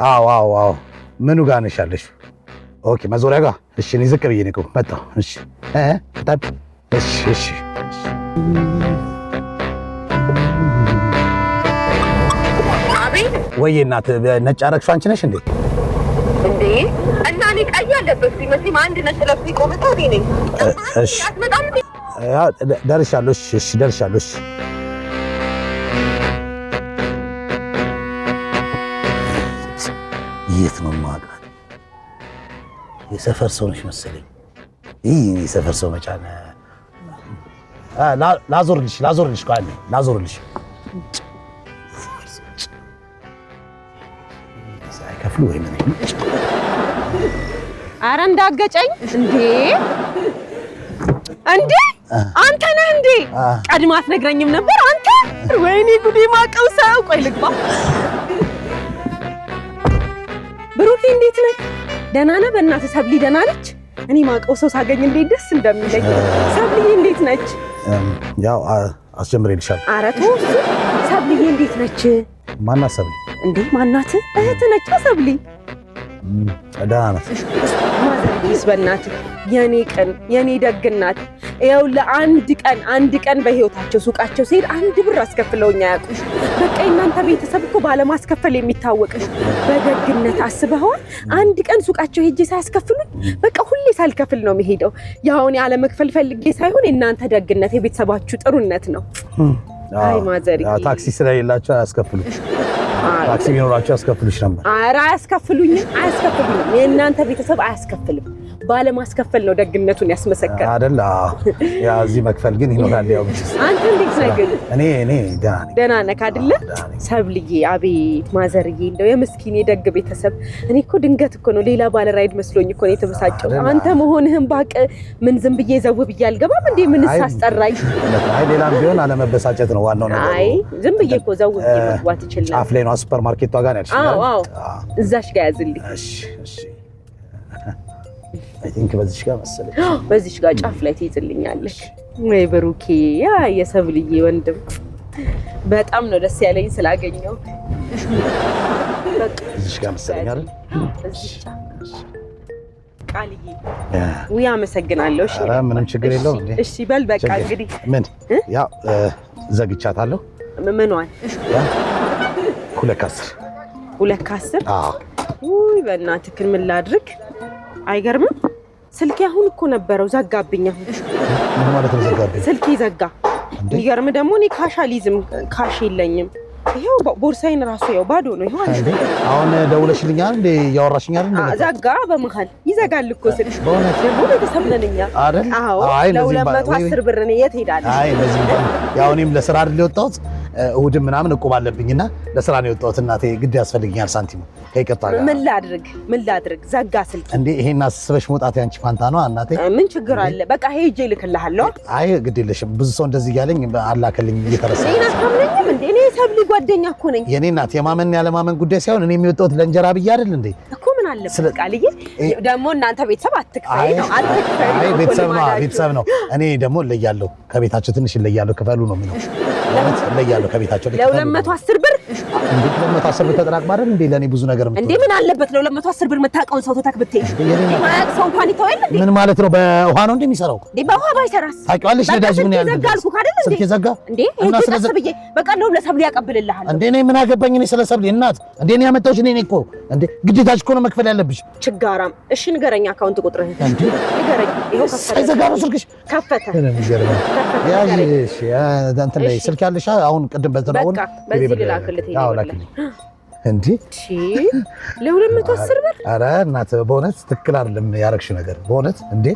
አዎ ምኑ ጋር ነሽ ያለሽ? ኦኬ መዞሪያ ጋር እሺ እኔ ዝቅ ብዬ ነው መጣሁ እሺ ታዲያ እሺ አቤት ወይ እናት ነጭ አረግሽው አንቺ ነሽ እንዴ እና እኔ ቀይ ያለበት ሲመስል አንድ ነጭ ለብስ ቆመታ ነኝ እሺ ደርሻለሁ እሺ ደርሻለሁ እሺ የት ነው ማውቃት የሰፈር ሰው ነሽ መሰለኝ ይሄ የሰፈር ሰው መጫነ ላዞርልሽ ቃል ላዞርልሽ ሳይከፍሉ ወይ ምን ኧረ እንዳገጨኝ እንዴ አንተ ነህ እንዴ ቀድማ አትነግረኝም ነበር አንተ ወይኔ ጉዴ ማቀው ሰው ቆይ ልግባ ብሩኬ እንዴት ነህ ደህና ነህ በእናትህ ሰብሊ ደህና ነች እኔ ማቀው ሰው ሳገኝ እንዴት ደስ እንደሚለኝ ሰብሊ እንዴት ነች ያው አስጀምሬልሻለሁ ኧረ ተው ሰብሊ እንዴት ነች ማናት ሰብሊ እንዴ ማናት እህት ነች ሰብሊ ደህና ናት ማዘርጊስ በእናትህ የኔ ቀን የኔ ደግናት ይኸው አንድ ቀን በህይወታቸው ሱቃቸው ሲሄድ አንድ ብር አስከፍለውኛ ያውቁሽ በቃ እናንተ ቤተሰብ እኮ ባለማስከፈል የሚታወቅሽ በደግነት አስበኸዋል አንድ ቀን ሱቃቸው ሄጄ ሳያስከፍሉኝ በቃ ሁሌ ሳልከፍል ነው የሚሄደው ያው እኔ አለመክፈል ፈልጌ ሳይሆን እናንተ ደግነት የቤተሰባችሁ ጥሩነት ነው አይ ማዘርጊ ታክሲ ስለሌላቸው አያስከፍሉም ታክሲ ቢኖራቸው ያስከፍሉሽ ነበር ኧረ አያስከፍሉኝም የእናንተ ቤተሰብ አያስከፍልም ባለማስከፈል ነው ደግነቱን ያስመሰከረ አይደል ያ እዚህ መክፈል ግን ይኖራል ያው አንተ እንዴት ነህ ግን እኔ ደህና ነህ አይደለ ሰብልዬ አቤት ማዘርዬ እንደው የምስኪን የደግ ቤተሰብ እኔ እኮ ድንገት እኮ ነው ሌላ ባለ ራይድ መስሎኝ እኮ ነው የተበሳጨው አንተ መሆንህን ባቅ ምን ዝም ብዬ ዘው ብዬ አልገባም እንዴ ምንስ አስጠራኝ አይ ሌላም ቢሆን አለመበሳጨት ነው ዋናው ነገር አይ ዝም ብዬ እኮ ዘው ብዬ መግባት ይችላል ጫፍ ላይ ነው ሱፐር ማርኬቷ ጋር ያልሽ አዎ እዛሽ ጋር ያዝልኝ እሺ አይ ቲንክ በዚሽ ጋር መሰለኝ በዚሽ ጋር ጫፍ ላይ ትይዝልኛለሽ ወይ ብሩኬ ያ የሰብልዬ ወንድም በጣም ነው ደስ ያለኝ ስላገኘው በቃ በዚሽ ጋር መሰለኝ አይደል በዚሽ ቃልዬ ወይ አመሰግናለሁ እሺ ኧረ ምንም ችግር የለውም እንዴ እሺ በል በቃ እንግዲህ ምን ያው ዘግቻታለሁ ምንዋን ሁለት ከአስር አዎ ውይ በእናትህ ምን ላድርግ አይገርምም ስልኬ አሁን እኮ ነበረው ዘጋብኝ አሁን ምን ማለት ነው ዘጋብኝ ስልኬ ዘጋ ይገርም ደግሞ እኔ ካሽ አልይዝም ካሽ የለኝም ይሄው ቦርሳዬን ራሱ ያው ባዶ ነው ይሄው አሁን ደውለሽልኛል እንዴ ያወራሽኛል እንዴ ዘጋ በመሃል ይዘጋል እኮ ስልሽ በእውነት ደግሞ ቤተሰብ ነን እኛ አይደል አይ ለ210 ብር ነው የት ሄዳለሁ አይ ለዚህ ያው እኔም ለስራ አይደል የወጣሁት እሑድም ምናምን እቆባለብኝና ለስራ ነው የወጣሁት እናቴ ግድ ያስፈልግኛል ሳንቲሙ ከይቀጣ ጋር ምን ላድርግ ዘጋ ስልክ እንዴ ይሄን አስበሽ መውጣት ያንቺ ፋንታ ነው እናቴ ምን ችግር አለ በቃ ሄጄ ልክልሃለሁ አይ ግድ የለሽም ብዙ ሰው እንደዚህ ያለኝ አላከልኝ እየተረሳ እኔ አታምነኝም እንዴ እኔ ሰብሊ ጓደኛ እኮ ነኝ የኔ እናት የማመን ያለማመን ጉዳይ ሳይሆን እኔ የሚወጣሁት ለእንጀራ ብዬ አይደል እንዴ እኮ ምን አለበት ቃልዬ ደግሞ እናንተ ቤተሰብ አትክፈይ ነው አይ ቤተሰብ ነው እኔ ደግሞ እለያለሁ ከቤታቸው ትንሽ እለያለሁ ክፈሉ ነው የሚለው ለምን እለያለሁ ከቤታቸው ለ210 ብር እንዴ 210 ብር ተጠራቅማ አይደል እንዴ ለኔ ብዙ ነገር እንዴ ምን አለበት ለ210 ብር የምታውቀውን ሰው ተተክብተይ ማያቅ ሰው እንኳን ይተወል እንዴ ምን ማለት ነው በውሃ ነው እንደሚሰራው እንዴ በውሃ ባይሰራስ ታውቂዋለሽ ነዳጅ ምን ያህል ዘጋልኩ አይደል እንዴ ስልክ ዘጋ እንዴ እና ስለዚህ በቃ ነው ለሰብሊ ያቀብልልሃል እንዴ እኔ ምን አገባኝ እኔ ስለሰብሊ እናት እንዴ እኔ ያመጣሁሽ እኔ እኮ እንዴ ግዴታሽ እኮ ነው መክፈል ያለብሽ ችጋራም እሺ ንገረኝ አካውንት ቁጥርህ እንዴ ንገረኝ ይሄው ከፈተ ዘጋ ነው ስልክሽ ከፈተ ያሽ ያ እንትን ላይ ስልክ ያለሽ አሁን ቅድም በተናወን በዚህ ልላክልህ ያው ላክልኝ እንዴ እሺ ለ210 ብር ኧረ እናት በእውነት ትክክል አይደለም ያረግሽው ነገር በእውነት እንዴ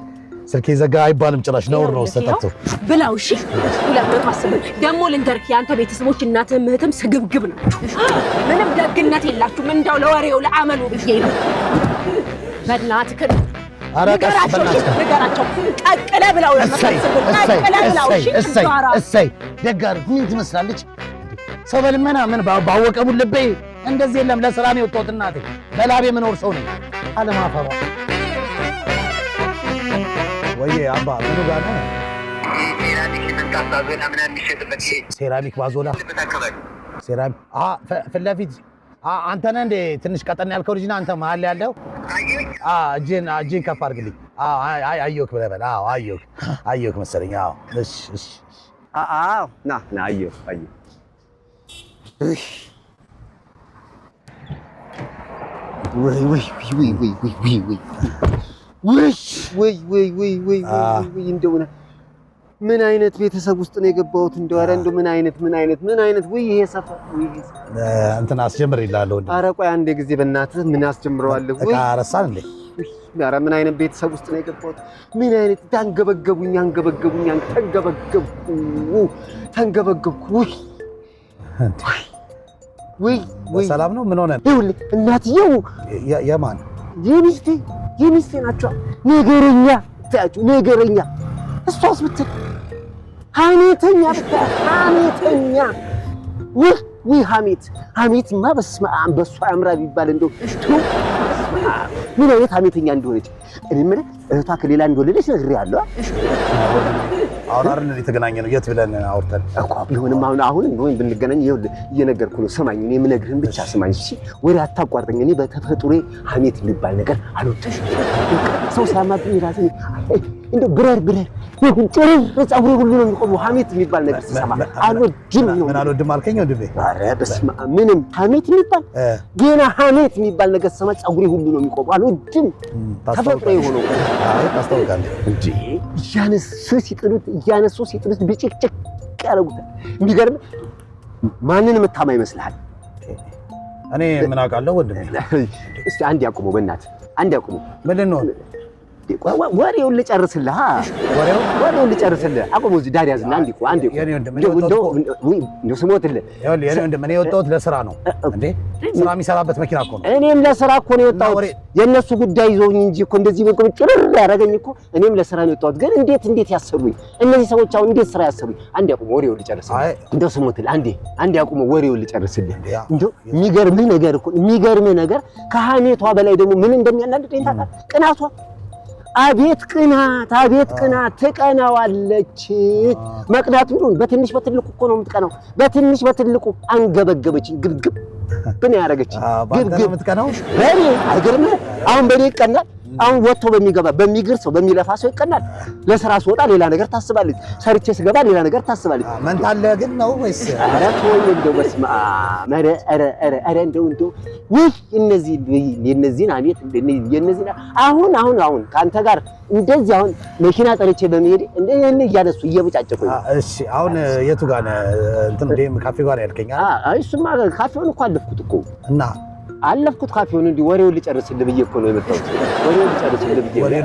ስልክ ዘጋ አይባልም ጭራሽ ነውር ነው ተጠጥቶ ብላው እሺ 210 ብር ደግሞ ልንገርክ ያንተ ቤተሰቦች እናትህም እህትም ስግብግብ ናችሁ ምንም ደግነት የላችሁም እንዳው ለወሬው ለአመሉ ብዬ ነው በእናትህ ንገራቸው ቀቅለ ብላው እሰይ ደጋር ምን ትመስላለች ሰው በልመና ምን ባወቀ ሙልቤ እንደዚህ የለም ለስራ ነው የወጣሁት እናቴ በላቤ የምኖር ሰው ነኝ አለማፈሯ ወይ አባ ምኑ ጋር ነው ሴራሚክ ባዞላ ሴራሚክ ፊት ለፊት አንተ ነህ እንዴ ትንሽ ቀጠን ያልከው ልጅ ነህ አንተ መሀል ላይ ያለው? እጅን ከፍ አድርግልኝ። አየሁህ ብለህ በል። አየሁህ መሰለኝ። እሺ። ና አየሁ። ወይ እንደው ምን አይነት ቤተሰብ ውስጥ ነው የገባሁት? እንደው ኧረ እንደው ምን አይነት ወይ ይሄ ሰፈር እንትን አስጀምር ይላል ወንድ። ኧረ ቆይ አንዴ ጊዜ በእናትህ ምን አስጀምረዋለሁ? ወይ ረሳን እንዴ? ኧረ ምን አይነት ቤተሰብ ውስጥ ነው የገባሁት? ምን አይነት አንገበገቡኝ፣ ተንገበገብኩ። ወይ ሰላም ነው? ምን ሆነ? ይኸውልህ እናትየው የማን የሚስቴ ናቸው። ነገረኛ እሷስ ብትል ሐሜተኛ ወይ ሐሜትማ በስመ አብ በእሷ ያምራል ይባል እንደው ምን አይነት ሐሜተኛ እንደሆነች እኔ የምልህ እህቷ ከሌላ እንደወለደች ነግሬሃለሁ። አሁን አይደል የተገናኘነው? የት ብለን አውርተን እኮ ቢሆንም አሁን ብንገናኝ እየነገርኩህ ነው። ስማኝ፣ እኔ የምነግርህን ብቻ ስማኝ እሺ? ወሬ አታቋርጠኝ። እኔ በተፈጥሮዬ ሐሜት የሚባል ነገር አልወድም። ሰው ሲያማብኝ ራሴ እንደው ብረር ይሁን ጭርር ፀጉሬ ሁሉ ነው የሚቆመው። ሐሜት የሚባል ነገር ስሰማ አልወድም ነው። ምን አልወድም አልከኝ ወንድሜ? ኧረ በስመ አብ ምንም ሐሜት የሚባል ገና ሐሜት የሚባል ነገር ስሰማ ፀጉሬ ሁሉ ነው የሚቆመው። አልወድም። ተፈጥሮዬ ሆኖ ታስታውቃለህ እንጂ እያነሱ ሲጥሉት ብጭቅጭቅ ያደርጉታል። የሚገርም ማንን የምታማ ይመስልሃል? እኔ ምን አውቃለሁ ወንድሜ። እስቲ አንድ ያቁሙ፣ በእናትህ አንድ ያቁሙ። ምንድን ነው ወሬውን ልጨርስልህ። ወሬውን ልጨርስልህ። አቁሙ። እዚህ ዳር ያዝና አንዴ እንደው ስሞትልህ። እኔ የወጣሁት ለስራ ነው እንዴ? ስራ የሚሰራበት መኪና እኮ ነው። እኔም ለስራ እኮ ነው የወጣሁት። የእነሱ ጉዳይ ይዘውኝ እንጂ እኮ እንደዚህ በቁም ጭርር ያደረገኝ እኮ እኔም ለስራ ነው የወጣሁት። ግን እንዴት ያሰሩኝ እነዚህ ሰዎች! አሁን እንዴት ስራ ያሰሩኝ? አንዴ አቁሙ። ወሬውን ልጨርስልህ። እንደው ስሞትልህ። አንዴ አቁሙ። ወሬውን ልጨርስልህ። እንደው የሚገርምህ ነገር ከሐሜቷ በላይ ደግሞ ምን እንደሚያናድደኝ ታውቃለህ? ቅናቷ። አቤት ቅናት ትቀናዋለች። መቅናት ብሎን በትንሽ በትልቁ እኮ ነው የምትቀናው። በትንሽ በትልቁ አንገበገበችኝ። ግብግብ ብን ያደረገችኝ ግብግብ የምትቀናው በእኔ አይገርምህ? አሁን በእኔ ይቀናል። አሁን ወጥቶ በሚገባ በሚግር ሰው በሚለፋ ሰው ይቀናል። ለስራ ስወጣ ሌላ ነገር ታስባለች፣ ሰርቼ ስገባ ሌላ ነገር ታስባለች። መንታለ ግን ነው ወይስ? ኧረ ተወኝ እንደው በስመ አብ። ኧረ እንደው ውይ የእነዚህን አቤት የእነዚህን አሁን ከአንተ ጋር እንደዚህ አሁን መኪና ጠርቼ በመሄድ እያነሱ እየበጫጨቁኝ። እሺ አሁን የቱ ጋር ነህ? እንትን ደም ካፌ ጋር ያልከኝ? አይ እሱማ ካፌውን እኮ አለፍኩት እኮ እና አለፍኩት ካፌውን። እንዲህ ወሬውን ልጨርስልህ ብዬ እኮ ነው የመጣሁት። ወሬውን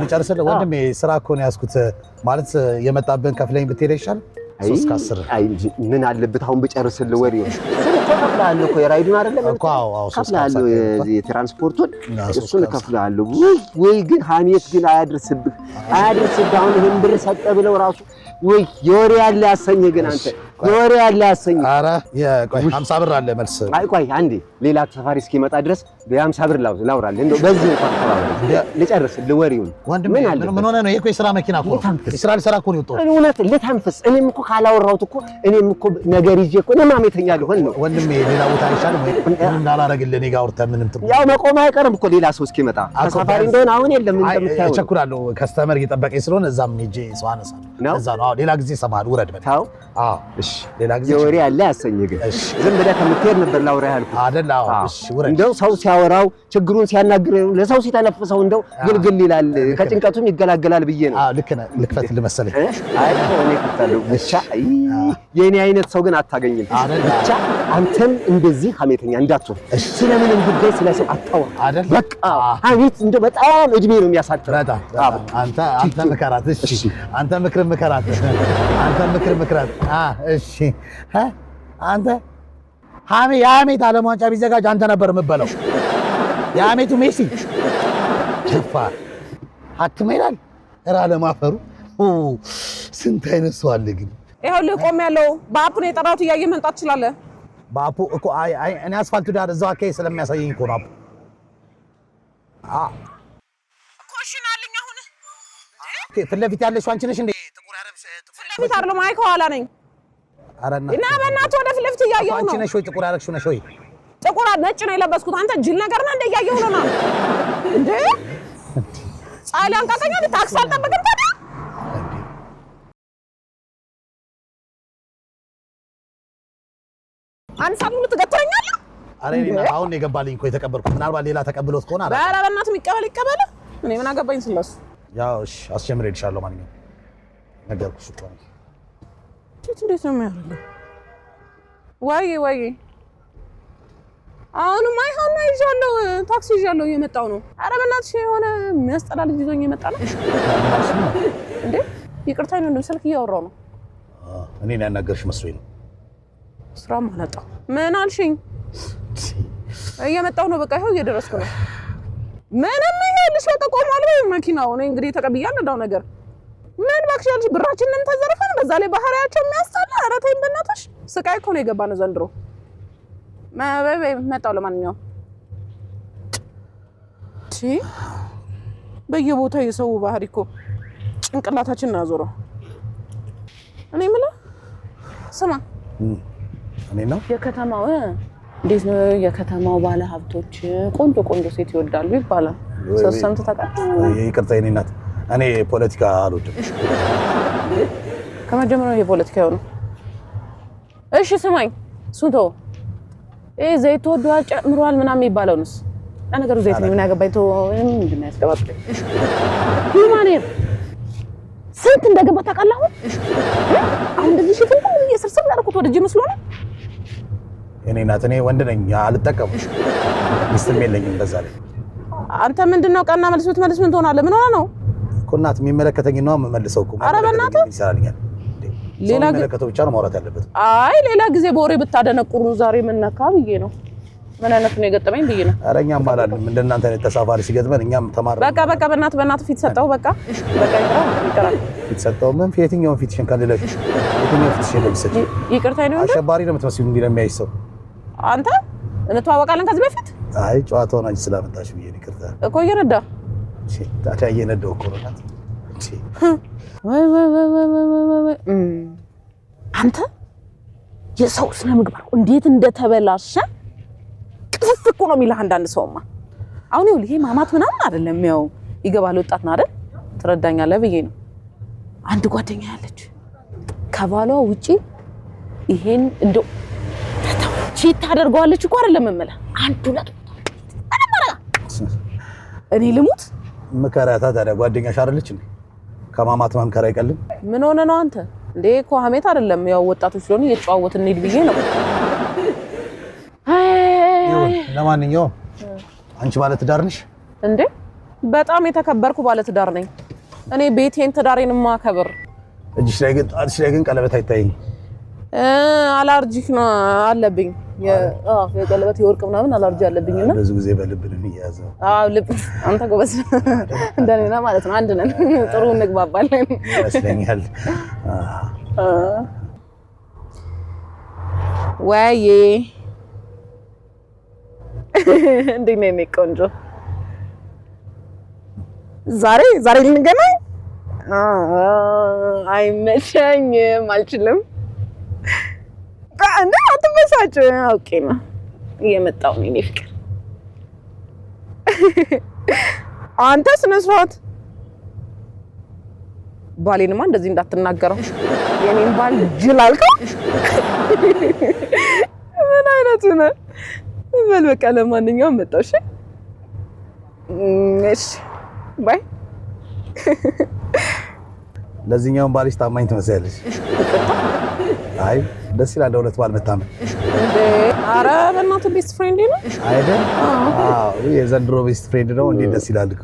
ልጨርስልህ ወንድሜ። ስራ እኮ ነው ያዝኩት። ማለት የመጣብን ከፍለኝ ብትሄድ ይሻል። 3-10 አይ እንጂ ምን አለበት አሁን ብጨርስልህ ወሬውን። ከፍላለሁ እኮ የራይዱን አይደለም እኮ ከፍላለሁ፣ የትራንስፖርቱን እሱን ከፍላለሁ። ወይ ግን ሐሜት ግን አያድርስብህ። አሁን ይሄን ብር ሰጠ ብለው ራሱ ወይ የወሬ ያለ ያሰኘህ ግን አንተ የወሬ ያለ ያሰኘህ። ኧረ ቆይ 50 ብር አለ መልስ። አይ ቆይ አንዴ ሌላ ተሳፋሪ እስኪመጣ ድረስ በ50 ብር ላውራልህ። እንደው በዚህ እንኳን ተባበረ ልጨርስልህ ወሬውን። ምን ሆነ ነው? ይሄ እኮ የሥራ መኪና እኮ የሥራ ልሰራ እኮ ነው የወጣሁት። እውነት ልተንፍስ። እኔም እኮ ካላወራሁት እኮ እኔም እኮ ነገር ይዤ እኮ እኔም ሐሜተኛ ልሆን ነው። ወንድሜ ሌላ ቦታ አይሻልም ወይ? እንዳላረግልህ እኔ ጋር አውርተህ ምንም ትኩ ያው መቆም አይቀርም እኮ ሌላ ሰው እስኪመጣ። ተሳፋሪ እንደሆነ አሁን የለም እንደምታየው። እቸኩላለሁ። ከስተመር እየጠበቀኝ ስለሆነ እዛም ሄጄ ሰው አነሳለሁ። እዛ ነው። አዎ ሌላ ጊዜ ሰማል ውረድ በል። ታው እሺ ሌላ ጊዜ የወሬ ያለ ያሰኘህ ግን ዝም ብለህ ከምትሄድ ነበር ላውራህ ያልኩህ አይደል? እሺ ውረድ። እንደው ሰው ሲያወራው ችግሩን ሲያናግረው ለሰው ሲተነፍሰው እንደው ግልግል ይላል፣ ከጭንቀቱም ይገላገላል ብዬ ነው። ልክ ነህ። ልክፈትልህ መሰለኝ። አይ እኔ ከፍታለሁ ብቻ። የኔ አይነት ሰው ግን አታገኝም። ብቻ አንተም እንደዚህ ሐሜተኛ እንዳትሆን። ስለምንም ጉዳይ ስለ ሰው አታወራ አይደል? በቃ ሐሜት እንደው በጣም እድሜ ነው የሚያሳጥር። አንተ ምከራት። እሺ አንተ ምክር ምከራት። እሺ አንተ የሐሜት ዓለም ዋንጫ ቢዘጋጅ አንተ ነበር የምትበላው። የሐሜቱ ሜሲ ጀፋር አትማ ይላል። ኧረ አለማፈሩ ስንት አይነት ሰው አለ ግን። ይኸውልህ ቆም ያለው በአፑ ነው የጠራሁት። እያየህ መምጣት ትችላለህ። በአፑ እኮ እኔ አስፋልቱ ዳር እዛው አካባቢ ስለሚያሳየኝ እኮ ነው አፑ። እኮ እሺ ናልኝ። አሁን ፊት ለፊት ያለሽው አንቺ ነሽ እንዴ? ጥቁር ያረብሽ ፊት ለፊት አይደለም፣ አይ ከኋላ ነኝ። ኧረ እና በእናትህ ወደ ፊት ለፊት እያየሁ ነው። አንቺ ነሽ ወይ ጥቁር ያረግሽው ነሽ ወይ? ጥቁር ነጭ ነው የለበስኩት። አንተ ጅል ነገር ነው እንደያየው ነው እንዴ? ፀሐይ አንቃቀኛ ታክሲ አልጠበቅም ታዲያ አንድ ሳሙን ትገተኛለህ? አረ እኔና አሁን የገባልኝ እኮ የተቀበልኩት ምናልባት ሌላ ተቀብሎት ከሆነ አላ ኧረ በእናትህ ይቀበል እኔ ምን አገባኝ ስለሱ ያው እሺ አስጀምሬልሻለሁ ማንኛውም ነገርኩሽ እኮ ነው እንዴት ነው የሚያደርገው ወይ አሁንም አይሆን ነው ይዣለሁ ታክሲ ይዣለሁ እየመጣሁ ነው ኧረ በእናትሽ የሆነ የሚያስጠላ ልጅ ይዞኝ እየመጣ ነው እንዴ ይቅርታ ነው ስልክ እያወራሁ ነው እኔን ያናገርሽ መስሎኝ ነው ስራ ማለጣ ምን አልሽኝ እየመጣሁ ነው በቃ ይሄው እየደረስኩ ነው ምንም ይሄልሽ በቃ ቆሟል መኪናው እኔ እንግዲህ ተቀብያለሁ እንዳው ነገር ምን ባክሻልሽ ብራችንንም ተዘረፈን በዛ ላይ ባህሪያቸው የሚያስጠላ ኧረ ተይኝ በእናትሽ ስቃይ እኮ ነው የገባነው ዘንድሮ መጣሁ ለማንኛውም በየቦታው የሰው ባህሪ እኮ ጭንቅላታችን ነው ያዞረው እኔ የምልህ ስማ እኔ ነው የከተማው እንዴት ነው የከተማው ባለ ሀብቶች ቆንጆ ሴት ይወዳሉ ይባላል ሰምተህ ታውቃለህ ይቅርታ የኔ እናት እኔ ፖለቲካ አልወድም ከመጀመሪያው የፖለቲካ ነው እሺ ስማኝ ሱንቶ ዘይት ወዷል ጨምሯል ምናምን ይባላልስ ለነገሩ ዘይት ነው ምን ያገባኝ ተው ምንድን ነው ያስገባብኝ ሂማኔር ስንት እንደገባ ታውቃለህ አሁን እንደዚህ ሽፍን እየስርስም ያደረኩት ወደ ጅ መስሎ ነው እኔ እናት እኔ ወንድ ነኝ አልጠቀም ሚስትም የለኝም በዛ ላይ አንተ ምንድነው ቀና መልስ ብትመልስ ምን ትሆናለህ ምን ሆነ ነው እኮ እናት የሚመለከተኝ ነው የምመልሰው እኮ ኧረ በእናትህ ይሰራልኛል ሌላ የሚመለከተው ብቻ ነው ማውራት ያለበት አይ ሌላ ጊዜ በወሬ ብታደነቁሩ ዛሬ ምን ነካ ብዬ ነው ምን አይነት ነው የገጠመኝ ብዬ ነው ኧረ እኛም አላልንም እንደናንተ አይነት ተሳፋሪ ሲገጥመን እኛም ተማረ በቃ በእናትህ ፊት ሰጠው በቃ ይቀራል ፊት ሰጠው ምን የትኛውን ፊትሽን ከልለሽ የትኛውን ፊትሽን ለብሰሽ ይቅርታ ነው አሸባሪ ነው የምትመስዪው እንዲህ ለሚያይሽ ሰው አንተ እንተዋወቃለን ከዚህ በፊት አይ ጨዋታውን አንቺ ስላመጣሽ ብዬ ይቅርታ እኮ እየነዳ ታዲያ እየነዳው እኮ ነው ወይ አንተ የሰው ስነ ምግባር እንዴት እንደተበላሸ ቅፍፍ እኮ ነው የሚልህ አንዳንድ ሰውማ አሁን ይሄ ማማት ምናምን አይደለም ያው ይገባል ወጣት ነው አይደል ትረዳኛለህ ብዬ ነው አንድ ጓደኛ ያለች ከባሏ ውጪ ይሄን እንደው ቺት ታደርገዋለች እኮ አይደለም እምልህ አንድ ሁለት እኔ ልሙት መከራታ ታዲያ ጓደኛሽ አይደለች እንዴ ከማማት መምከር አይቀልም ምን ሆነ ነው አንተ እንዴ እኮ ሀሜት አይደለም ያው ወጣቶች ስለሆነ እየተጫወትን እንሂድ ብዬ ነው ለማንኛውም አንቺ ባለ ትዳር ነሽ እንዴ በጣም የተከበርኩ ባለ ትዳር ነኝ እኔ ቤቴን ትዳሬን ማከብር እጅሽ ላይ ግን ቀለበት አይታይኝ አላርጂክ ነው አለብኝ የቀለበት የወርቅ ምናምን አላርጂ አለብኝና ብዙ ጊዜ በልብ ነው የሚያዘው ልብ አንተ ጎበዝ እንደኔና ማለት ነው አንድ ነን ጥሩ እንግባባለን ይመስለኛል ወይ እንዴት ነኝ ቆንጆ ዛሬ ልንገናኝ አይመቸኝም አልችልም አንተ አትበሳጭ ኦኬ ነው እየመጣው ነው እኔ ፍቅር አንተ ስነ ስርዓት ባሌንማ እንደዚህ እንዳትናገረው የኔን ባል ጅል አልከው ምን አይነቱ ነው በል በቃ ለማንኛውም መጣው እሺ ባይ ለዚህኛው ባልሽ ታማኝ ትመስያለሽ አይ ደስ ይላል ለሁለት ባል መታመን እንዴ ኧረ በእናትህ ቤስት ፍሬንድ ነው አይደል አዎ የዘንድሮ ቤስት ፍሬንድ ነው እንዴ ደስ ይላል እኮ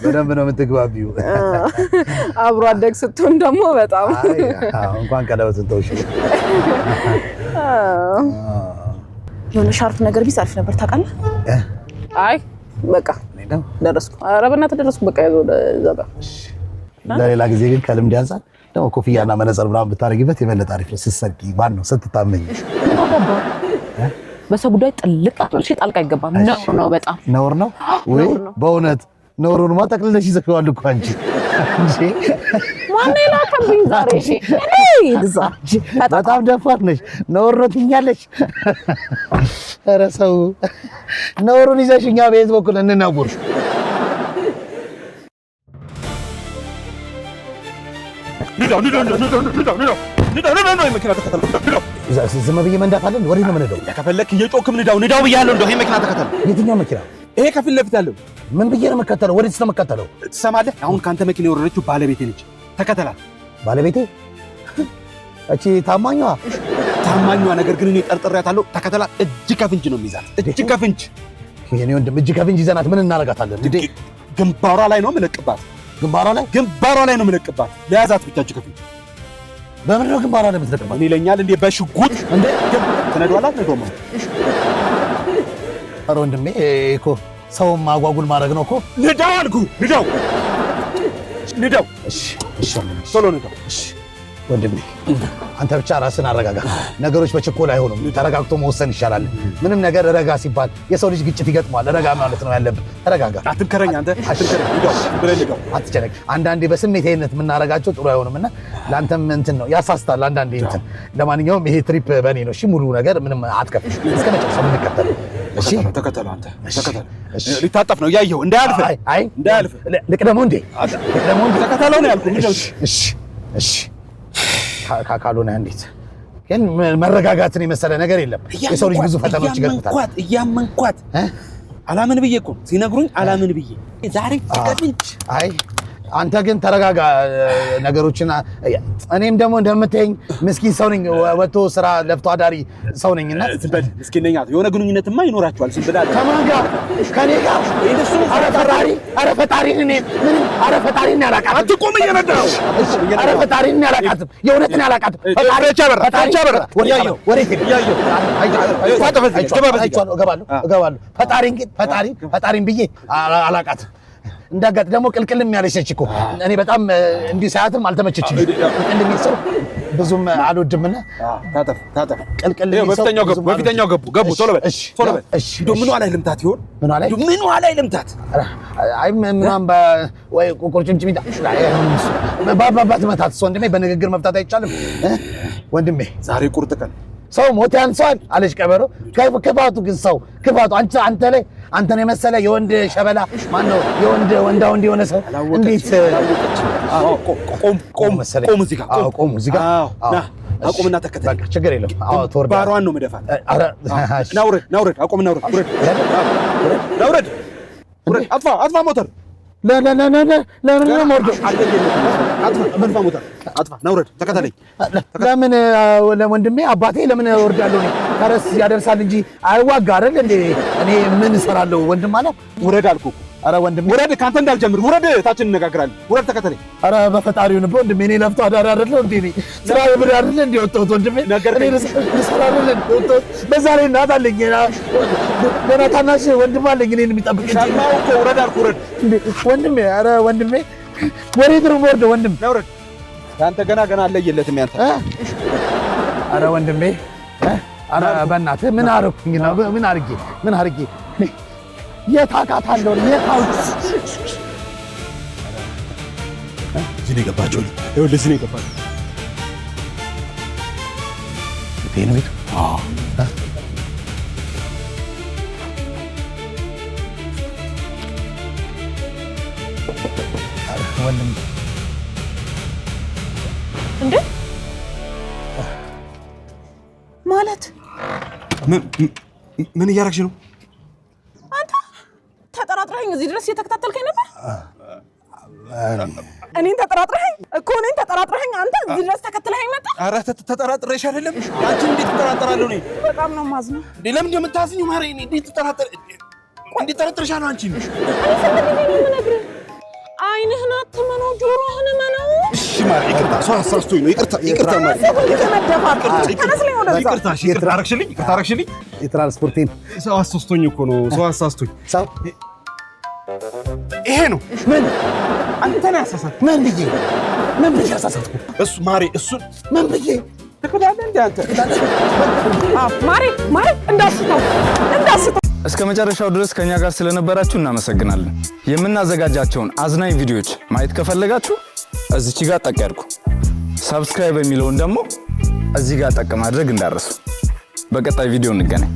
በደንብ ነው የምትግባቢው አብሮ አደግ ስትሆን ደግሞ በጣም አዎ እንኳን ቀለበትን ተውሽ የሆነ ሻርፕ ነገር ቢስ አሪፍ ነበር ታውቃለህ አይ በቃ ደረስኩ ኧረ በእናትህ ደረስኩ በቃ ያዘው ዘጋ ለሌላ ጊዜ ግን ከልምድ ያንሳል ደግሞ ኮፍያና መነጽር ምናምን ብታረጊበት የበለጠ አሪፍ ነው ስትሰቂ ማን ነው ስትታመኝ በሰው ጉዳይ ጥልቅ አጥልሽ ጣልቃ አይገባም ነው በጣም ነውር ነው ወይ በእውነት ነውሩንማ ጠቅልለሽ ይዘሽዋል እኮ አንቺ እንጂ ማን ላከብኝ ዛሬ? እሺ በጣም ደፋር ነሽ። ነውር ነው ትኛለሽ። ኧረ ሰው ነውሩን ይዘሽ እኛ በየት በኩል እንነጉር? ዝም ብዬ መንዳት አለ? ወዴት ነው የምንሄደው? ከፈለክ እየጮክም ንዳው ብያለሁ። እንደው ይሄ መኪና ተከተል። የትኛው መኪና? ይሄ ከፊት ለፊት ያለው። ምን ብዬ ነው የምከተለው? ወዴት ነው የምከተለው? ትሰማለህ? አሁን ካንተ መኪና የወረደችው ባለቤቴ ነች። ተከተላት። ባለቤቴ? እቺ ታማኟ ነገር ግን እኔ ጠርጥሬያታለሁ። ተከተላት። እጅ ከፍንጅ ነው የሚይዛት። እጅ ከፍንጅ። የኔ ወንድም እጅ ከፍንጅ ይዘናት ምን እናደርጋታለን እንዴ? ግንባሯ ላይ ነው የምለቅባት። ግንባሯ ላይ ነው የምለቅባት። ለያዛት ብቻ እጅ ከፍንጅ። በምን ነው ግንባሯ ላይ የምትለቅባት? ምን ይለኛል እንዴ? በሽጉጥ እንዴ? ትነዷላት ነው ደሞ። ኧረ ወንድሜ እኮ ሰው ማጓጉል ማድረግ ነው እኮ። ንዳው አልኩህ። ንዳው። እሺ ቶሎ ንዳው። እሺ ወንድሜ አንተ ብቻ ራስን አረጋጋ። ነገሮች በችኮላ አይሆኑም። ተረጋግቶ መወሰን ይሻላል። ምንም ነገር ረጋ ሲባል የሰው ልጅ ግጭት ይገጥመዋል። ረጋ ማለት ነው ያለብህ። ተረጋጋ። አትምከረኝ አንተ። አትምከረኝ። ንዳው። አትጨነቅ። አንዳንዴ በስሜታዊነት የምናረጋቸው ጥሩ አይሆኑምና ለአንተም እንትን ነው ያሳስታል አንዳንዴ እንትን። ለማንኛውም ይሄ ትሪፕ በእኔ ነው። እሺ ሙሉ ነገር ምንም አትከፍልሽ። እስከ መጨረሻው እንከተለው። እሺ ተከተለው አንተ። ተከተለው። ሊታጠፍ ነው ያየው። እንዳያልፍ። ልቅደመው እንዴ? ተከተለው ነው ያልኩህ። እሺ ካልሆነ እንዴት ግን መረጋጋትን የመሰለ ነገር የለም። የሰው ልጅ ብዙ ፈተናዎች ይገጥሙታል። እያመንኳት አላምን ብዬ እኮ ሲነግሩኝ አላምን ብዬ ዛሬ ፍቅድንች። አይ አንተ ግን ተረጋጋ ነገሮችን። እኔም ደግሞ እንደምትይኝ ምስኪን ሰው ነኝ፣ ወጥቶ ስራ ለፍቶ አዳሪ ሰው ነኝና ዝበል ምስኪን ነኝ። የሆነ ግንኙነትማ ይኖራቸዋል። ሲበላል ከማን ጋር? ከኔ ጋር? ኧረ ፈጣሪን ያላቃት። አትቆም እየነዳው። ኧረ ፈጣሪን ያላቃትም፣ የእውነትን ያላቃትም። ፈጣሪን ብዬ አላቃትም። እንዳጋጥ ደግሞ ቅልቅልም ያለች እኮ እኔ በጣም እንዲህ ሳያትም አልተመቸችኝ። ቅልቅልም ሰው ብዙም አልወድምና ታጠፍ ቅልቅል በፊተኛው ገቡ። ቶሎ በል። እሺ ምኑ ላይ ልምታት ይሆን? ምኑ ላይ ልምታት? አይ ምናምን ወይ ቁርጭምጭሚት ባባባት መታት። ወንድሜ በንግግር መፍታት አይቻልም ወንድሜ። ዛሬ ቁርጥ ቀን ሰው ሞት ያንሰዋል አለች ቀበሮ። ክፋቱ ግን ሰው ክፋቱ አንተ ላይ አንተን የመሰለ የወንድ ሸበላ ማነው? የወንድ ወንድ የሆነ ሰው እንዴት ቆም እዚህ ጋር አቁምና ተከተል። ችግር የለም። ተወርዳ ባሯን ነው መደፋት። ናውረድ አቁምና ናውረድ። አጥፋ ሞተር። ለምን ነው ሞርዶ? አጥፋ ሞተር። ናውረድ። ተከተለኝ። ለምን ወንድሜ አባቴ ለምን ወርዳለሁ? እኔ ፈረስ ያደርሳል እንጂ አይዋጋ አይደል እንዴ? እኔ ምን እሰራለሁ? ወንድም አለ ውረድ አልኩህ። ኧረ ወንድም ውረድ። ካንተ እንዳልጀምር ውረድ። ታችን እንነጋገራለን። ውረድ፣ ተከተለኝ። ኧረ በፈጣሪው ነው ወንድሜ። እኔ ለፍቶ አዳሪ አይደለ እንዴ? እኔ ስራ ይብር አይደለ እንዴ? ወጣሁት ወንድሜ። እኔ ልሰራ አይደለ ወጣሁት። በዛ ላይ እናት አለኝ፣ ገና ታናሽ ወንድም አለኝ እኔን የሚጠብቅ እንጂ። ሰማሁ እኮ ውረድ አልኩህ። ውረድ ወንድሜ። ኧረ ወንድሜ ወዴት ነው የምወርደው? ወንድም ውረድ። ያንተ ገና አለየለትም ያንተ። ኧረ ወንድሜ፣ ኧረ በእናትህ ምን አደረኩኝ ነው? ምን አድርጌ የት አውቃታለሁ? እዚህ ነው የገባችው። ይኸውልህ እዚህ ነው የገባችው። ቤት ነው ቤቱ። ወንድም እንዴ ማለት ምን እያደረግሽ ነው? አንተ ተጠራጥረኸኝ እዚህ ድረስ እየተከታተልከኝ ነበር? እኔን ተጠራጥረኸኝ አንተ እዚህ ድረስ ተከትለኸኝ መጣ? ኧረ ተጠራጥረሽ አይደለም። አንቺ እንዴት ትጠራጠራለሁ? እኔ በጣም ነው የማዝነው። ለምን እንደምታዝኚው ማሬ? እኔ እንዴት ትጠራጠርሻለሁ? አንቺ እኔ የምነግርህ አይንህን አትመነው፣ ጆሮህን እመነው። እሺ ማሬ፣ ይቅርታ። ሰው አሳስቶኝ ነው። ይቅርታ ማሬ። ይቅርታ አደረግሽልኝ። የትራንስፖርቴን ሰው አሳስቶኝ እኮ ነው። ሰው አሳስቶኝ። ሰው ይሄ ነው። ምን አንተ ነህ ያሳሳት? ምን ብዬ አሳሳትኩ? እሱ ማሬ፣ እሱን ምን ብዬ ትክዳለህ እንደ አንተ ማሬ እንዳስተው እስከ መጨረሻው ድረስ ከኛ ጋር ስለነበራችሁ እናመሰግናለን። የምናዘጋጃቸውን አዝናኝ ቪዲዮዎች ማየት ከፈለጋችሁ እዚች ጋር ጠቅ ያድርጉ። ሰብስክራይብ የሚለውን ደግሞ እዚህ ጋር ጠቅ ማድረግ እንዳረሱ። በቀጣይ ቪዲዮ እንገናኝ።